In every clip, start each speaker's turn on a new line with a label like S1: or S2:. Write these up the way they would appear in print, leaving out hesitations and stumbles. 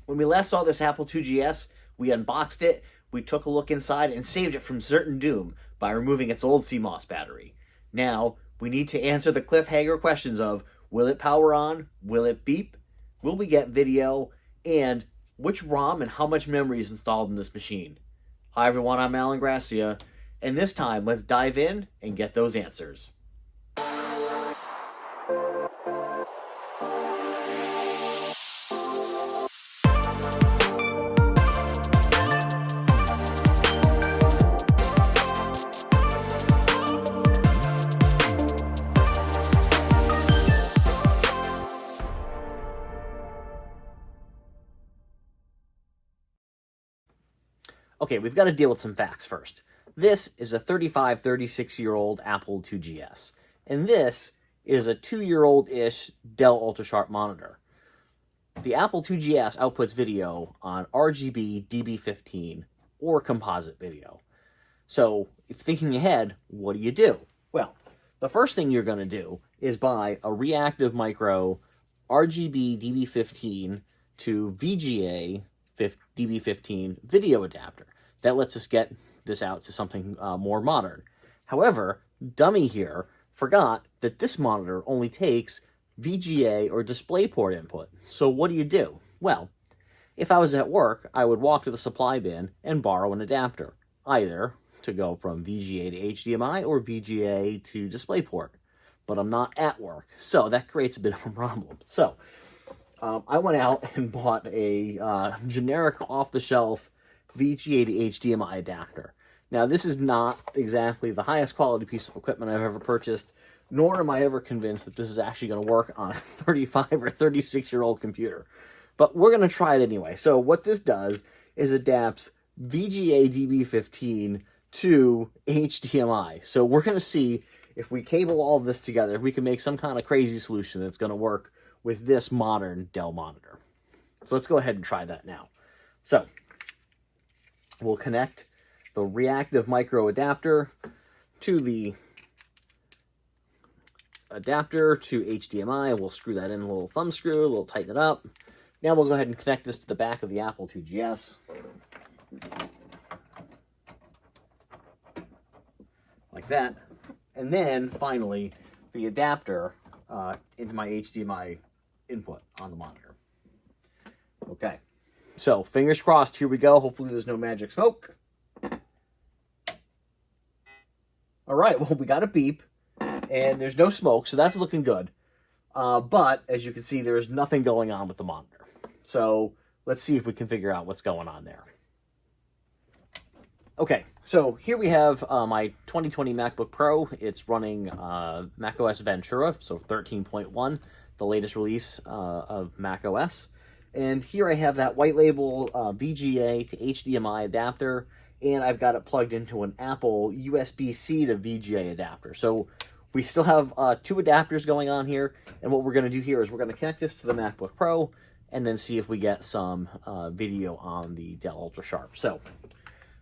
S1: When we last saw this Apple IIGS, we unboxed it, we took a look inside, and saved it from certain doom by removing its old CMOS battery. Now, we need to answer the cliffhanger questions of, will it power on? Will it beep? Will we get video? And which ROM and how much memory is installed in this machine? Hi everyone, I'm Alan Gracia, and this time let's dive in and get those answers. Okay, we've got to deal with some facts first. This is a 36-year-old Apple IIGS, and this is a 2-year-old-ish Dell Ultrasharp monitor. The Apple IIGS outputs video on RGB DB15 or composite video. So, if thinking ahead, what do? Well, the first thing you're going to do is buy a ReActiveMicro RGB DB15 to VGA DB15 video adapter. That lets us get this out to something more modern. However, dummy here forgot that this monitor only takes VGA or DisplayPort input. So what do? Well, if I was at work, I would walk to the supply bin and borrow an adapter, either to go from VGA to HDMI or VGA to DisplayPort. But I'm not at work, so that creates a bit of a problem. So I went out and bought a generic off-the-shelf VGA to HDMI adapter. Now, this is not exactly the highest quality piece of equipment I've ever purchased, nor am I ever convinced that this is actually going to work on a 35 or 36-year-old computer. But we're going to try it anyway. So what this does is adapts VGA DB15 to HDMI. So we're going to see if we cable all of this together, if we can make some kind of crazy solution that's going to work with this modern Dell monitor. So let's go ahead and try that now. So we'll connect the ReActiveMicro adapter to the adapter to HDMI. We'll screw that in a little thumb screw, we'll tighten it up. Now we'll go ahead and connect this to the back of the Apple IIGS. Like that. And then, finally, the adapter into my HDMI input on the monitor. Okay, so fingers crossed, here we go. Hopefully there's no magic smoke. All right, well, we got a beep, and there's no smoke, so that's looking good. But, as you can see, there's nothing going on with the monitor. So, let's see if we can figure out what's going on there. Okay, so here we have my 2020 MacBook Pro. It's running macOS Ventura, so 13.1, the latest release of macOS. And here I have that white label VGA to HDMI adapter, and I've got it plugged into an Apple USB-C to VGA adapter. So we still have 2 adapters going on here, and what we're going to do here is we're going to connect this to the MacBook Pro, and then see if we get some video on the Dell Ultrasharp. So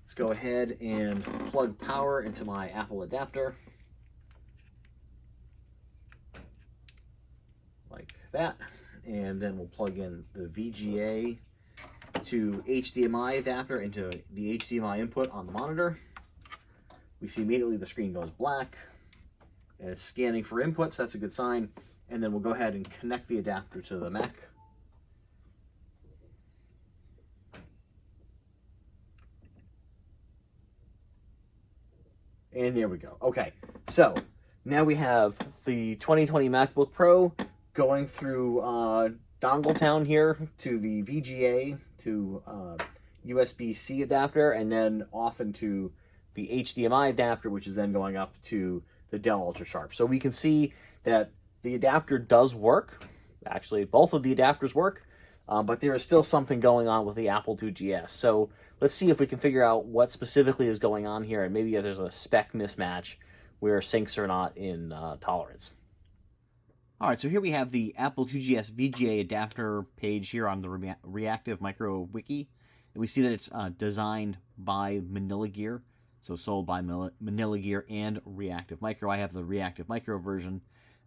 S1: let's go ahead and plug power into my Apple adapter. Like that. And then we'll plug in the VGA to HDMI adapter into the HDMI input on the monitor. We see immediately the screen goes black. And it's scanning for inputs. That's a good sign. And then we'll go ahead and connect the adapter to the Mac. And there we go. Okay, so now we have the 2020 MacBook Pro going through Dongle Town here to the VGA to USB-C adapter, and then off into the HDMI adapter, which is then going up to the Dell Ultrasharp. So we can see that the adapter does work. Actually, both of the adapters work, but there is still something going on with the Apple IIGS. So let's see if we can figure out what specifically is going on here, and maybe there's a spec mismatch where syncs are not in tolerance. All right, so here we have the Apple IIGS VGA adapter page here on the ReActiveMicro wiki. And we see that it's designed by Manila Gear, so sold by Manila Gear and ReActiveMicro. I have the ReActiveMicro version.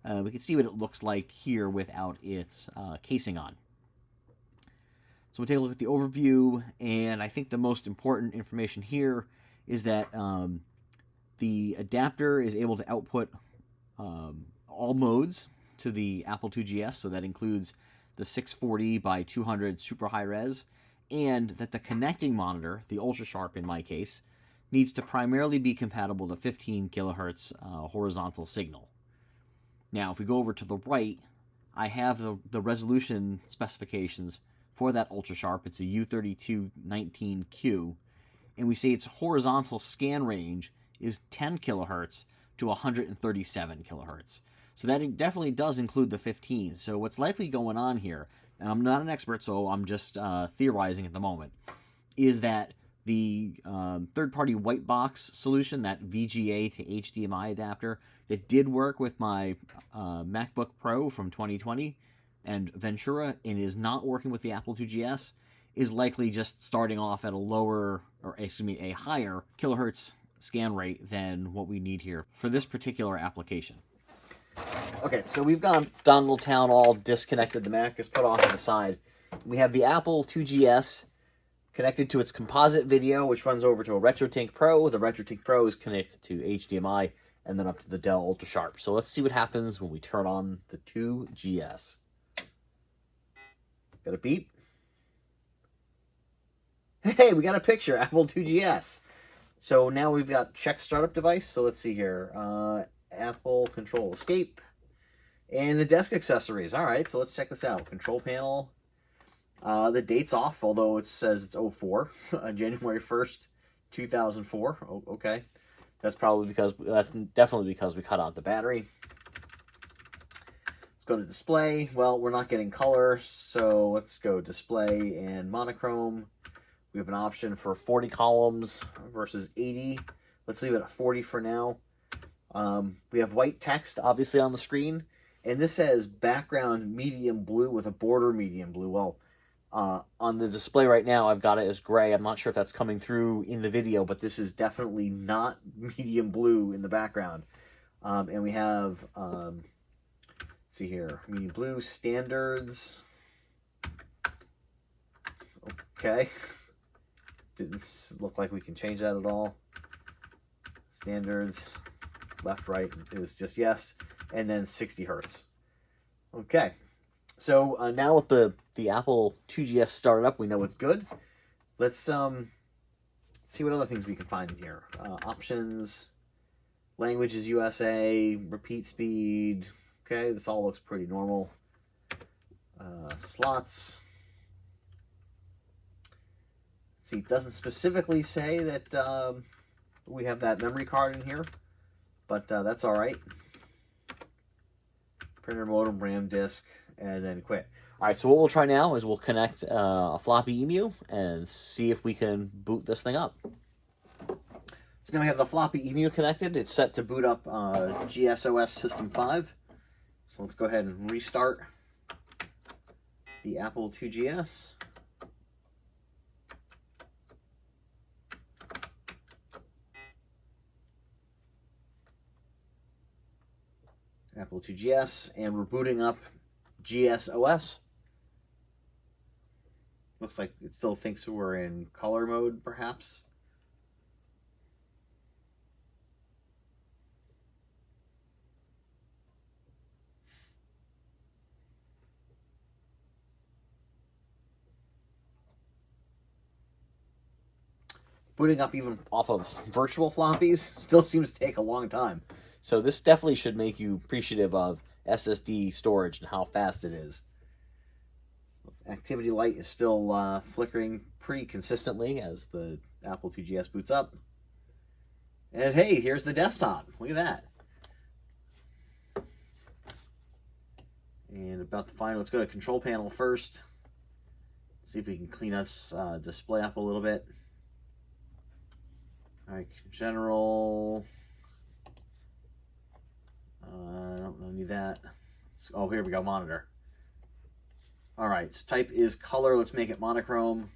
S1: We can see what it looks like here without its casing on. So we'll take a look at the overview, and I think the most important information here is that the adapter is able to output all modes to the Apple IIGS, so that includes the 640 by 200 super high res, and that the connecting monitor, the ultra sharp in my case, needs to primarily be compatible to 15 kilohertz horizontal signal. Now, if we go over to the right, I have the resolution specifications for that ultra sharp. It's a U3219Q, and we say its horizontal scan range is 10 kilohertz to 137 kilohertz. So that definitely does include the 15. So what's likely going on here, and I'm not an expert, so I'm just theorizing at the moment, is that the third-party white box solution, that VGA to HDMI adapter, that did work with my MacBook Pro from 2020 and Ventura, and is not working with the Apple IIGS, is likely just starting off at a lower, or excuse me, a higher kilohertz scan rate than what we need here for this particular application. Okay, so we've got Dongle Town all disconnected. The Mac is put off to the side. We have the Apple IIGS connected to its composite video, which runs over to a RetroTink Pro. The RetroTink Pro is connected to HDMI, and then up to the Dell UltraSharp. So let's see what happens when we turn on the 2GS. Got a beep? Hey, we got a picture, Apple IIGS. So now we've got check startup device. So let's see here. Apple Control Escape. And the desk accessories. All right, so let's check this out. Control panel. The date's off, although it says it's 04. January 1st, 2004. Oh, okay. That's definitely because we cut out the battery. Let's go to display. Well, we're not getting color, so let's go display and monochrome. We have an option for 40 columns versus 80. Let's leave it at 40 for now. We have white text, obviously, on the screen. And this says background medium blue with a border medium blue. Well, on the display right now, I've got it as gray. I'm not sure if that's coming through in the video, but this is definitely not medium blue in the background. And we have, let's see here, medium blue, standards. Okay. Didn't look like we can change that at all. Standards, left, right is just yes. And then 60 hertz. Okay. So now with the Apple IIGS started up, we know it's good. Let's see what other things we can find in here. Options, language is USA, repeat speed. Okay, this all looks pretty normal. Slots. Let's see, it doesn't specifically say that we have that memory card in here, but that's all right. Printer, modem, RAM, disk, and then quit. All right, so what we'll try now is we'll connect a floppy emu and see if we can boot this thing up. So now we have the floppy emu connected. It's set to boot up GSOS System 5. So let's go ahead and restart the Apple IIGS. Apple IIGS, and we're booting up GSOS. Looks like it still thinks we're in color mode, perhaps. Booting up even off of virtual floppies still seems to take a long time. So this definitely should make you appreciative of SSD storage and how fast it is. Activity light is still flickering pretty consistently as the Apple IIGS boots up. And hey, here's the desktop. Look at that. And about the final, let's go to control panel first. See if we can clean us display up a little bit. All right, general. I don't need that. Oh, here we go, monitor. All right, so type is color. Let's make it monochrome.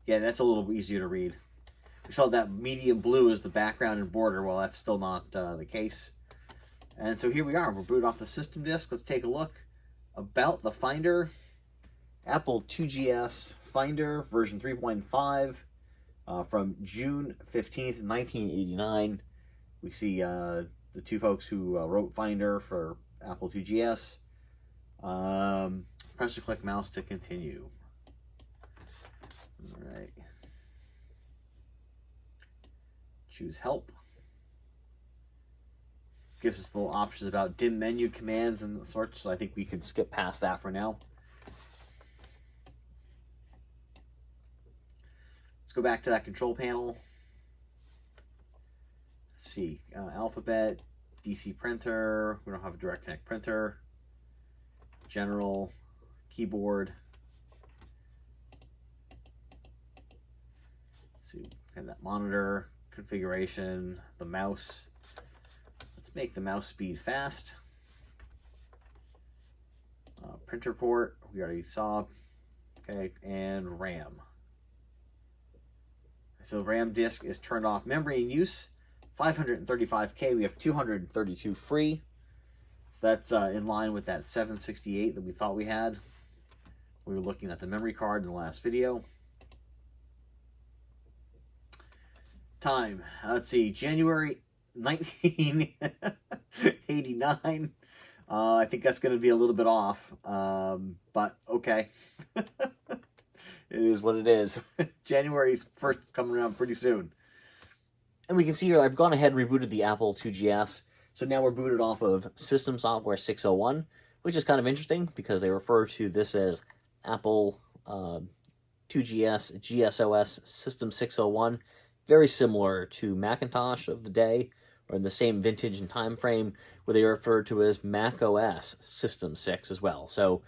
S1: Yeah, that's a little easier to read. We saw that medium blue is the background and border. Well, that's still not the case. And so here we are. We're booted off the system disk. Let's take a look about the Finder. Apple IIGS Finder version 3.5 from June 15th, 1989. We see the two folks who wrote Finder for Apple IIGS. Press or click mouse to continue. All right. Choose help. Gives us little options about dim menu commands and sorts, so I think we could skip past that for now. Let's go back to that control panel. Let's see, alphabet, DC printer, we don't have a direct connect printer, general, keyboard. Let's see, have that monitor, configuration, the mouse. Let's make the mouse speed fast. Printer port, we already saw. Okay, and RAM. So RAM disk is turned off. Memory in use, 535K. We have 232 free. So that's in line with that 768 that we thought we had. We were looking at the memory card in the last video. Time, let's see, January 1989. I think that's going to be a little bit off, but okay. It is what it is. January's first coming around pretty soon. And we can see here I've gone ahead and rebooted the Apple IIGS. So now we're booted off of System Software 601, which is kind of interesting because they refer to this as Apple IIGS GSOS System 601. Very similar to Macintosh of the day, or in the same vintage and time frame, where they refer to as Mac OS System 6 as well. So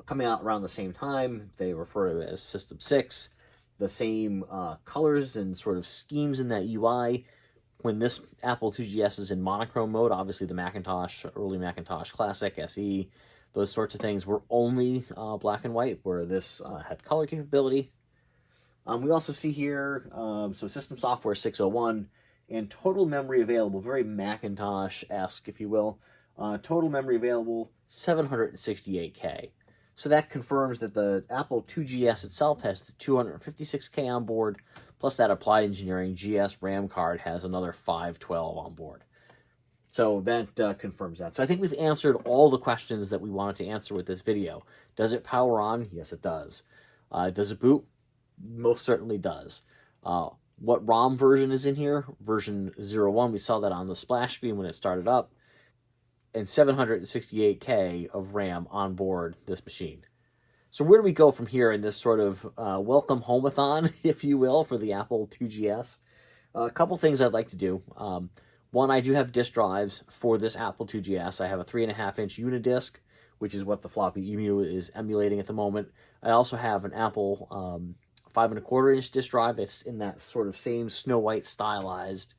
S1: coming out around the same time, they refer to it as System 6. The same colors and sort of schemes in that UI. When this Apple IIGS is in monochrome mode, obviously the Macintosh, early Macintosh Classic, SE, those sorts of things were only black and white, where this had color capability. We also see here, so System Software 601, and total memory available, very Macintosh-esque, if you will. Total memory available, 768K. So that confirms that the Apple IIGS itself has the 256K on board, plus that Applied Engineering GS RAM card has another 512 on board. So that confirms that. So I think we've answered all the questions that we wanted to answer with this video. Does it power on? Yes, it does. Does it boot? Most certainly does. What ROM version is in here? Version 01. We saw that on the splash screen when it started up. And 768K of RAM on board this machine. So where do we go from here in this sort of welcome home-a-thon, if you will, for the Apple IIGS? A couple things I'd like to do. One, I do have disk drives for this Apple IIGS. I have a 3.5-inch Unidisk, which is what the Floppy EMU is emulating at the moment. I also have an Apple 5.25-inch disk drive. It's in that sort of same Snow White stylized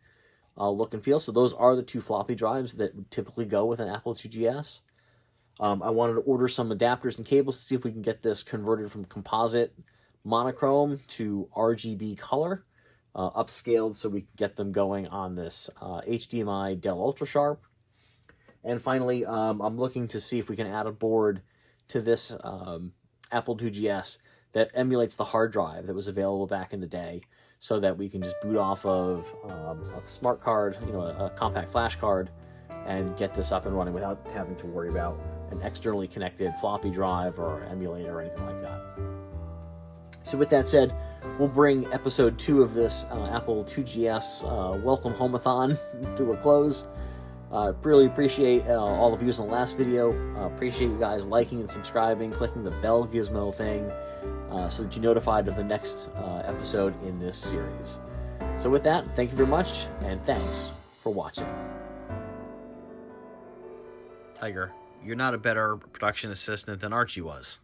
S1: look and feel. So those are the two floppy drives that would typically go with an Apple IIGS. I wanted to order some adapters and cables to see if we can get this converted from composite monochrome to RGB color, upscaled so we can get them going on this HDMI Dell UltraSharp. And finally, I'm looking to see if we can add a board to this Apple IIGS that emulates the hard drive that was available back in the day, so that we can just boot off of a smart card, a compact flash card, and get this up and running without having to worry about an externally connected floppy drive or emulator or anything like that. So with that said, we'll bring episode 2 of this Apple IIGS Welcome Home-a-thon to a close. Really appreciate all the views on the last video. Appreciate you guys liking and subscribing, clicking the bell gizmo thing, so that you're notified of the next episode in this series. So with that, thank you very much, and thanks for watching. Tiger, you're not a better production assistant than Archie was.